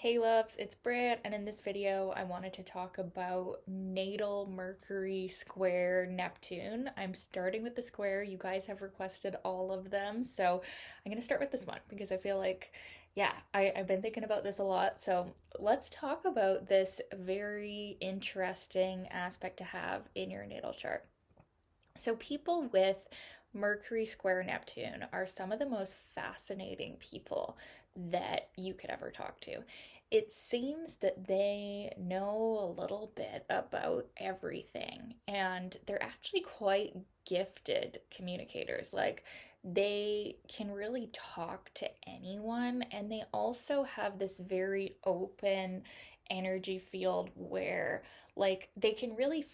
Hey loves, it's Brad, and in this video I wanted to talk about natal Mercury square Neptune. I'm starting with the square. You guys have requested all of them, so I'm going to start with this one because I feel like, yeah, I've been thinking about this a lot. So let's talk about this very interesting aspect to have in your natal chart. So, people with Mercury square Neptune are some of the most fascinating people that you could ever talk to. It seems that they know a little bit about everything, and they're actually quite gifted communicators. Like, they can really talk to anyone, and they also have this very open energy field where they can really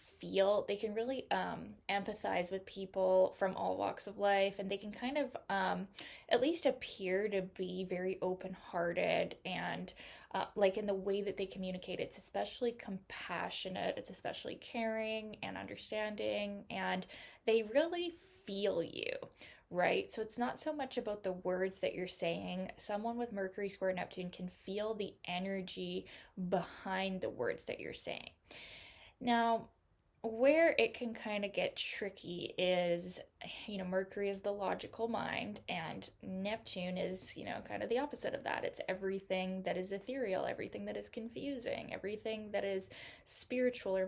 empathize with people from all walks of life, and they can kind of at least appear to be very open-hearted, and like in the way that they communicate, it's especially compassionate, it's especially caring and understanding, and they really feel you, right? So it's not so much about the words that you're saying. Someone with Mercury square Neptune can feel the energy behind the words that you're saying. Now, where it can kind of get tricky is, Mercury is the logical mind, and Neptune is, kind of the opposite of that. It's everything that is ethereal, everything that is confusing, everything that is spiritual or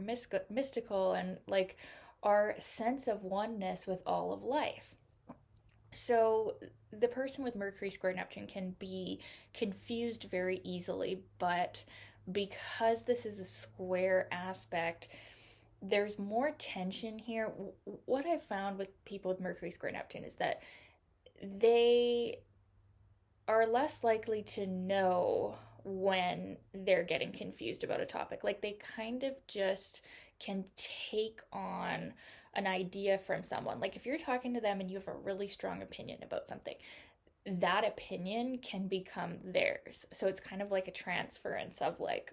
mystical, and like our sense of oneness with all of life. So the person with Mercury square Neptune can be confused very easily, but because this is a square aspect, there's more tension here. What I've found with people with Mercury square Neptune is that they are less likely to know when they're getting confused about a topic. Like, they kind of just can take on an idea from someone. Like, if you're talking to them and you have a really strong opinion about something, that opinion can become theirs. So it's kind of like a transference of like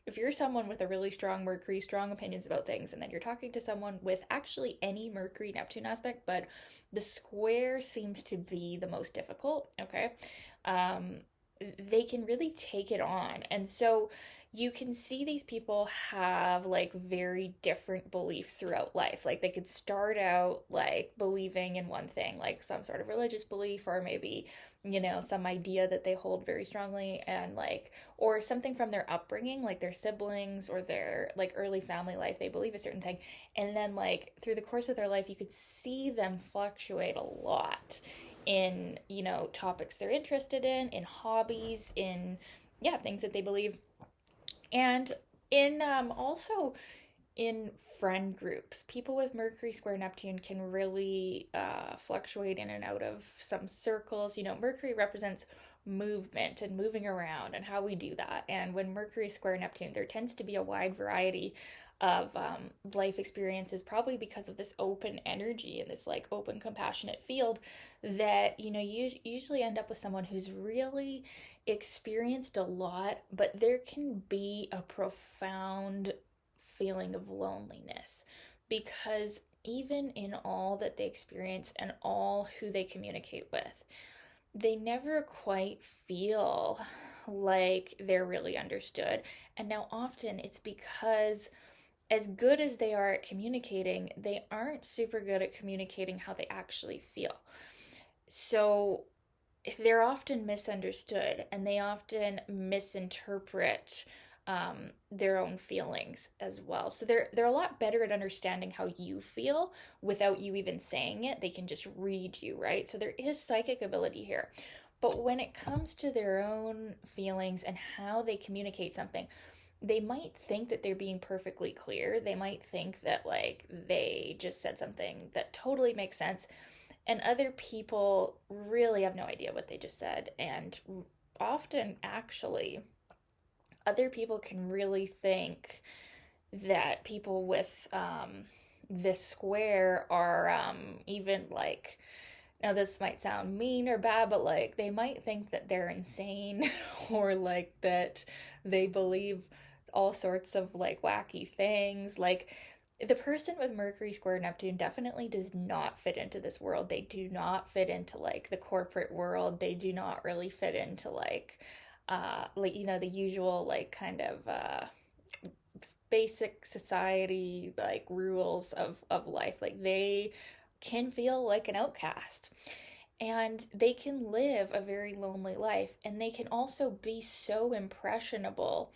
if you're someone with a really strong Mercury, strong opinions about things, and then you're talking to someone with actually any Mercury Neptune aspect, but the square seems to be the most difficult, okay? Um, they can really take it on. And so you can see these people have like very different beliefs throughout life. Like, they could start out like believing in one thing, like some sort of religious belief, or maybe, some idea that they hold very strongly, and like, or something from their upbringing, like their siblings or their like early family life, they believe a certain thing. And then, like, through the course of their life, you could see them fluctuate a lot in, topics they're interested in hobbies, in, yeah, things that they believe, and in also in friend groups. People with Mercury square Neptune can really fluctuate in and out of some circles. Mercury represents movement and moving around and how we do that. And when Mercury square Neptune, there tends to be a wide variety of life experiences, probably because of this open energy and this like open, compassionate field, that, you usually end up with someone who's really experienced a lot, but there can be a profound feeling of loneliness, because even in all that they experience and all who they communicate with, they never quite feel like they're really understood. And now often it's because, as good as they are at communicating, they aren't super good at communicating how they actually feel. So they're often misunderstood, and they often misinterpret their own feelings as well. So they're a lot better at understanding how you feel without you even saying it. They can just read you, right? So there is psychic ability here. But when it comes to their own feelings and how they communicate something, they might think that they're being perfectly clear. They might think that like they just said something that totally makes sense, and other people really have no idea what they just said. And often, actually, other people can really think that people with this square are even like, now this might sound mean or bad, but like they might think that they're insane or like that they believe all sorts of like wacky things. Like, the person with Mercury square Neptune definitely does not fit into this world. They do not fit into like the corporate world. They do not really fit into like like, the usual, like, kind of basic society, like, rules of life. Like, they can feel like an outcast. And they can live a very lonely life. And they can also be so impressionable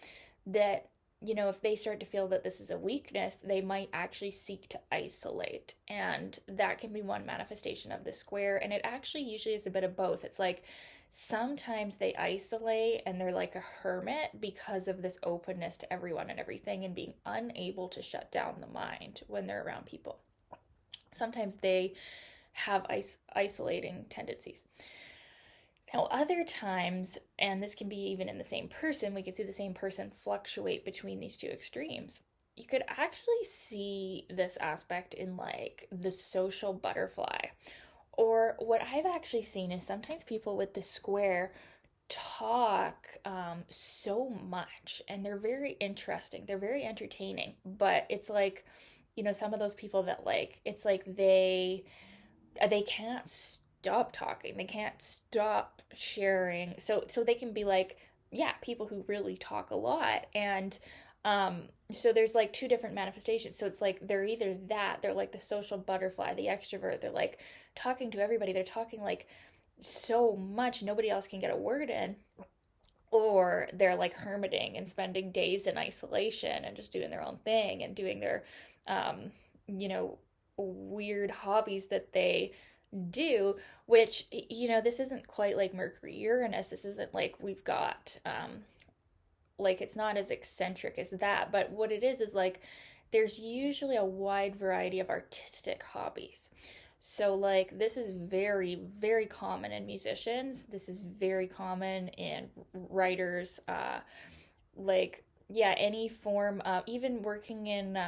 that, if they start to feel that this is a weakness, they might actually seek to isolate. And that can be one manifestation of the square. And it actually usually is a bit of both. It's like sometimes they isolate and they're like a hermit because of this openness to everyone and everything and being unable to shut down the mind when they're around people. Sometimes they have isolating tendencies. Now, other times, and this can be even in the same person, we can see the same person fluctuate between these two extremes. You could actually see this aspect in like the social butterfly. Or what I've actually seen is sometimes people with the square talk so much and they're very interesting, they're very entertaining, but it's like, some of those people that like, it's like they can't stop talking. They can't stop sharing. So they can be like, yeah, people who really talk a lot. And so there's like two different manifestations. So it's like they're either that, they're like the social butterfly, the extrovert, they're like talking to everybody. They're talking like so much nobody else can get a word in. Or they're like hermiting and spending days in isolation and just doing their own thing and doing their um, you know, weird hobbies that they do, which, this isn't quite like Mercury Uranus. This isn't like we've got, like, it's not as eccentric as that. But what it is like there's usually a wide variety of artistic hobbies. So, like, this is very, very common in musicians. This is very common in writers. Like, yeah, any form of even working in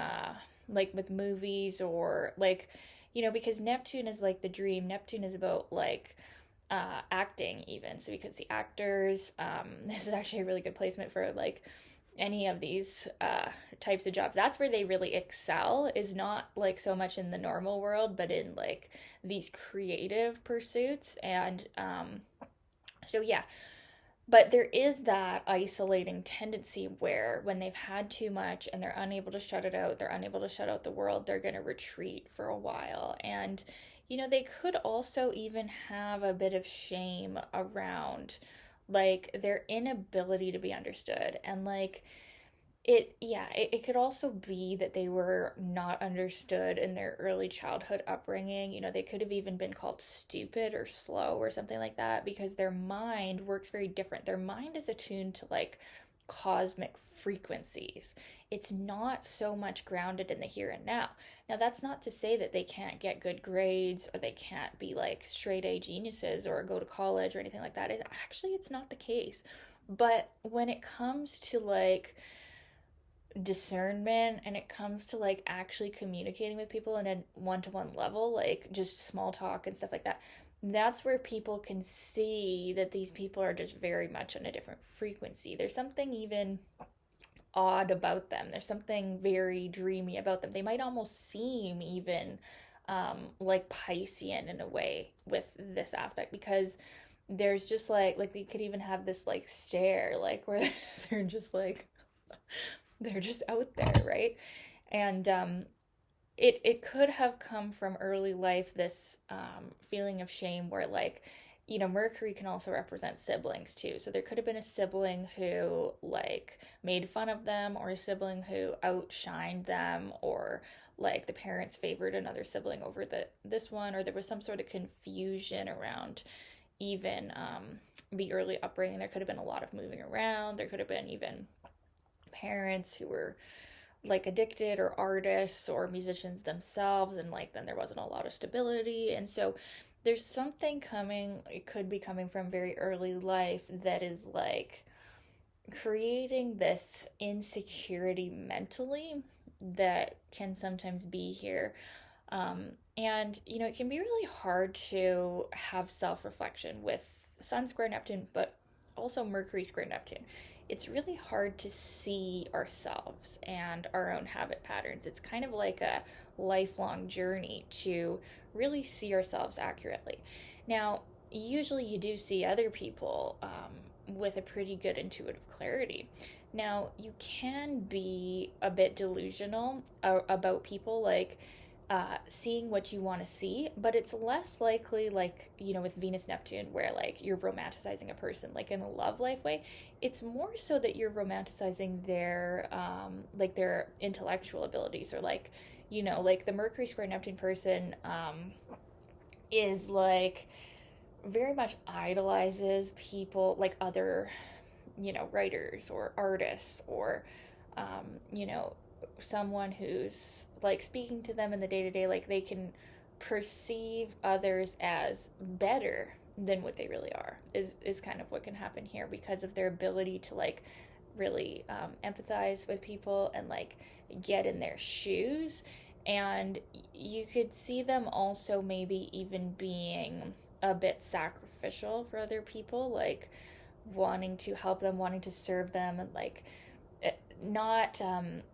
like with movies or like, because Neptune is like the dream. Neptune is about like acting even. So we could see actors. This is actually a really good placement for like any of these types of jobs. That's where they really excel, is not like so much in the normal world, but in like these creative pursuits. And so yeah, but there is that isolating tendency where when they've had too much and they're unable to shut it out, they're unable to shut out the world, they're going to retreat for a while. And, they could also even have a bit of shame around like their inability to be understood. And like, it could also be that they were not understood in their early childhood upbringing. They could have even been called stupid or slow or something like that because their mind works very different. Their mind is attuned to like cosmic frequencies. It's not so much grounded in the here and now. Now, that's not to say that they can't get good grades or they can't be like straight A geniuses or go to college or anything like that. It's not the case. But when it comes to like discernment and it comes to like actually communicating with people in a one-to-one level, like just small talk and stuff like that, that's where people can see that these people are just very much on a different frequency. There's something even odd about them. There's something very dreamy about them. They might almost seem even like Piscean in a way with this aspect, because there's just like they could even have this like stare like where they're just like they're just out there, right? And it could have come from early life, this feeling of shame where like, Mercury can also represent siblings too. So there could have been a sibling who like made fun of them, or a sibling who outshined them, or like the parents favored another sibling over this one, or there was some sort of confusion around even the early upbringing. There could have been a lot of moving around. There could have been even parents who were like addicted or artists or musicians themselves, and like then there wasn't a lot of stability. And so there's something coming, it could be coming from very early life, that is like creating this insecurity mentally that can sometimes be here. And it can be really hard to have self-reflection with Sun square Neptune, but also Mercury square Neptune. It's really hard to see ourselves and our own habit patterns. It's kind of like a lifelong journey to really see ourselves accurately. Now, usually you do see other people with a pretty good intuitive clarity. Now, you can be a bit delusional about people, like seeing what you want to see, but it's less likely, like, with Venus Neptune, where like you're romanticizing a person, like in a love life way. It's more so that you're romanticizing their, like their intellectual abilities, or like, like the Mercury square Neptune person, is like very much idolizes people like other, writers or artists, or, you know, someone who's like speaking to them in the day to day, like they can perceive others as better than what they really are, is kind of what can happen here, because of their ability to like really empathize with people and like get in their shoes. And you could see them also maybe even being a bit sacrificial for other people, like wanting to help them, wanting to serve them, and like not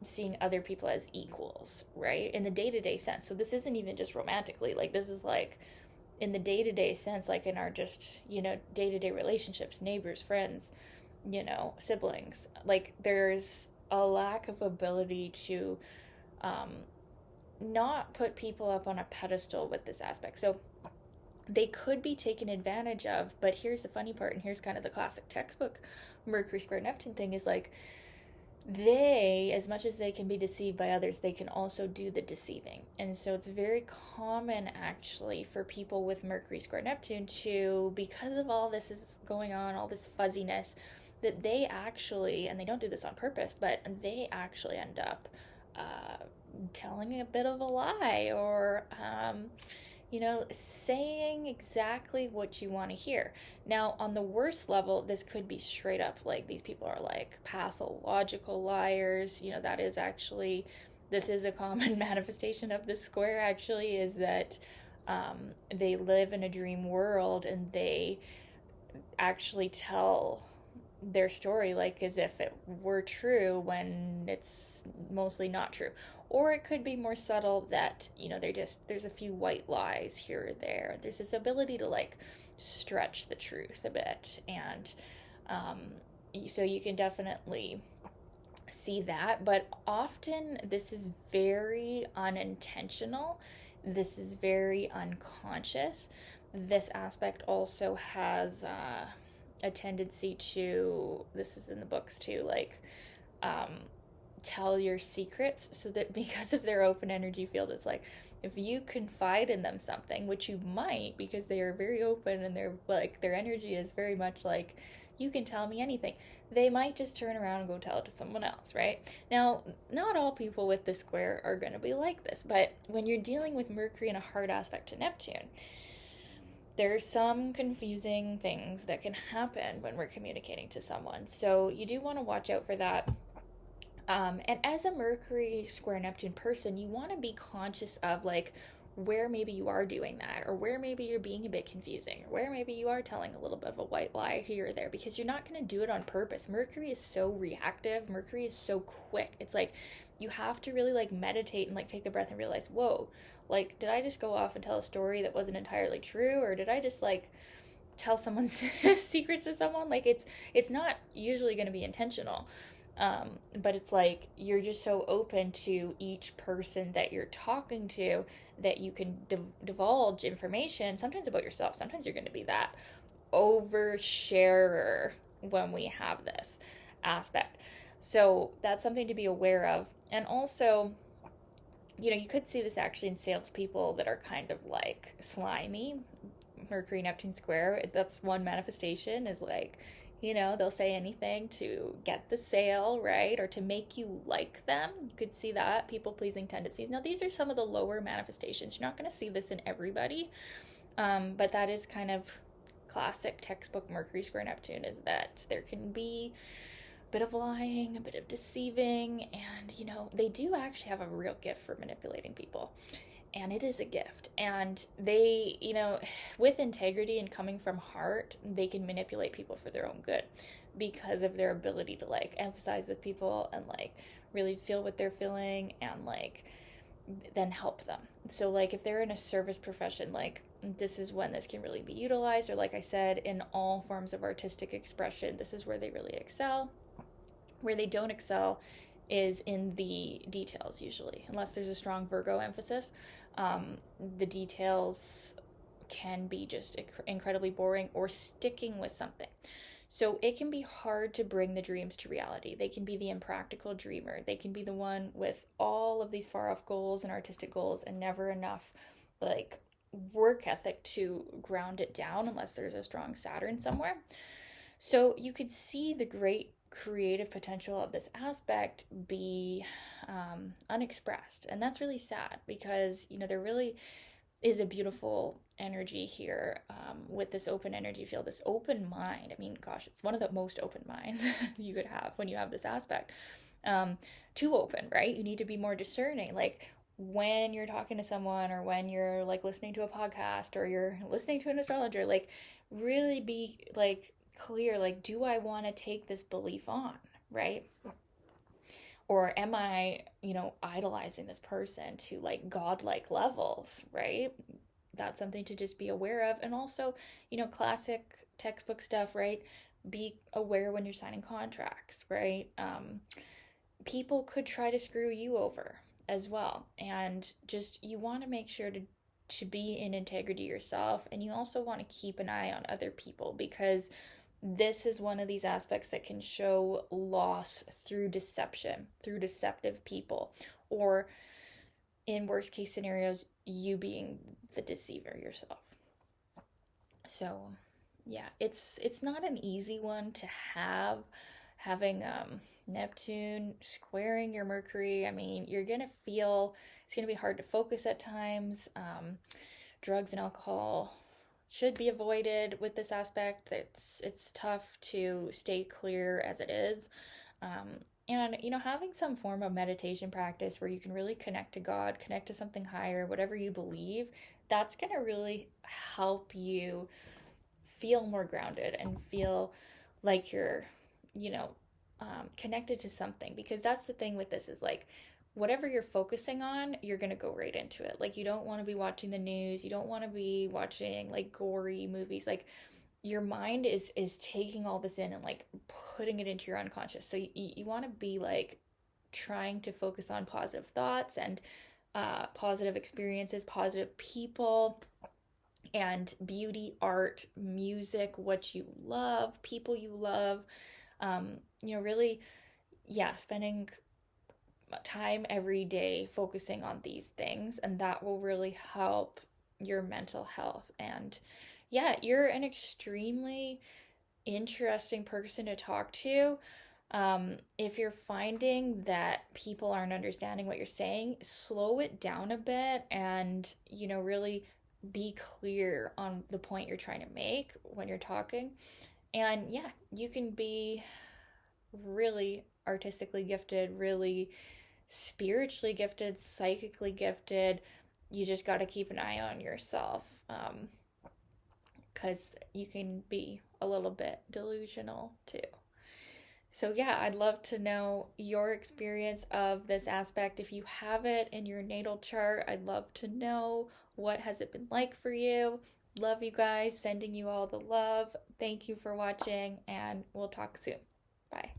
seeing other people as equals, right? In the day to day sense. So this isn't even just romantically, like this is like in the day to day sense, like in our just, day to day relationships, neighbors, friends, siblings. Like there's a lack of ability to um, not put people up on a pedestal with this aspect. So they could be taken advantage of, but here's the funny part, and here's kind of the classic textbook Mercury square Neptune thing, is like they, as much as they can be deceived by others, they can also do the deceiving. And so it's very common actually for people with Mercury square Neptune to, because of all this is going on, all this fuzziness, that they actually, and they don't do this on purpose, but they actually end up telling a bit of a lie, or saying exactly what you want to hear. Now, on the worst level, this could be straight up like these people are like pathological liars. That is actually, this is a common manifestation of the square, actually, is that they live in a dream world and they actually tell their story like as if it were true when it's mostly not true. Or it could be more subtle that, there's a few white lies here or there. There's this ability to like stretch the truth a bit. And so you can definitely see that. But often this is very unintentional. This is very unconscious. This aspect also has a tendency to, this is in the books too, like tell your secrets, so that because of their open energy field, it's like if you confide in them something, which you might, because they are very open and they're like, their energy is very much like, you can tell me anything, they might just turn around and go tell it to someone else, right? Now, not all people with the square are going to be like this, but when you're dealing with Mercury in a hard aspect to Neptune, there's some confusing things that can happen when we're communicating to someone. So you do want to watch out for that. And as a Mercury square Neptune person, you want to be conscious of like where maybe you are doing that, or where maybe you're being a bit confusing, or where maybe you are telling a little bit of a white lie here or there, because you're not going to do it on purpose. Mercury is so reactive. Mercury is so quick. It's like you have to really like meditate and like take a breath and realize, whoa, like did I just go off and tell a story that wasn't entirely true, or did I just like tell someone's secrets to someone? Like it's not usually going to be intentional. But it's like you're just so open to each person that you're talking to that you can divulge information, sometimes about yourself. Sometimes you're going to be that oversharer when we have this aspect. So that's something to be aware of. And also, you could see this actually in salespeople that are kind of like slimy. Mercury Neptune square, that's one manifestation, is like, they'll say anything to get the sale, right? Or to make you like them. You could see that, people-pleasing tendencies. Now, these are some of the lower manifestations. You're not going to see this in everybody, but that is kind of classic textbook Mercury square Neptune, is that there can be a bit of lying, a bit of deceiving, and, they do actually have a real gift for manipulating people. And it is a gift. And they, with integrity and coming from heart, they can manipulate people for their own good because of their ability to like emphasize with people and like really feel what they're feeling and like then help them. So like if they're in a service profession, like this is when this can really be utilized, or like I said, in all forms of artistic expression, this is where they really excel. Where they don't excel is in the details, usually, unless there's a strong Virgo emphasis. The details can be just incredibly boring or sticking with something. So it can be hard to bring the dreams to reality. They can be the impractical dreamer. They can be the one with all of these far off goals and artistic goals and never enough like work ethic to ground it down unless there's a strong Saturn somewhere. So you could see the great creative potential of this aspect be unexpressed. And that's really sad because, there really is a beautiful energy here with this open energy field, this open mind. I mean, gosh, it's one of the most open minds you could have when you have this aspect. Too open, right? You need to be more discerning. Like when you're talking to someone or when you're like listening to a podcast or you're listening to an astrologer, like really be like clear, like, do I want to take this belief on, right? Or am I, idolizing this person to like godlike levels, right? That's something to just be aware of. And also, classic textbook stuff, right? Be aware when you're signing contracts, right? People could try to screw you over as well. And just, you want to make sure to be in integrity yourself. And you also want to keep an eye on other people because this is one of these aspects that can show loss through deception, through deceptive people, or in worst case scenarios, you being the deceiver yourself. So yeah, it's not an easy one to have, having Neptune squaring your Mercury. I mean, you're gonna feel it's gonna be hard to focus at times. Drugs and alcohol should be avoided with this aspect. It's tough to stay clear as it is. And having some form of meditation practice where you can really connect to God, connect to something higher, whatever you believe, that's going to really help you feel more grounded and feel like you're, connected to something. Because that's the thing with this is like, whatever you're focusing on, you're going to go right into it. Like, you don't want to be watching the news. You don't want to be watching like gory movies. Like, your mind is taking all this in and like putting it into your unconscious. So you want to be like trying to focus on positive thoughts and positive experiences, positive people, and beauty, art, music, what you love, people you love. Really, yeah, spending time every day focusing on these things, and that will really help your mental health. And yeah, you're an extremely interesting person to talk to. If you're finding that people aren't understanding what you're saying, slow it down a bit and, really be clear on the point you're trying to make when you're talking. And yeah, you can be really artistically gifted, really spiritually gifted, psychically gifted. You just got to keep an eye on yourself. Because you can be a little bit delusional too. So yeah, I'd love to know your experience of this aspect. If you have it in your natal chart, I'd love to know, what has it been like for you. Love you guys, sending you all the love. Thank you for watching, and we'll talk soon. Bye.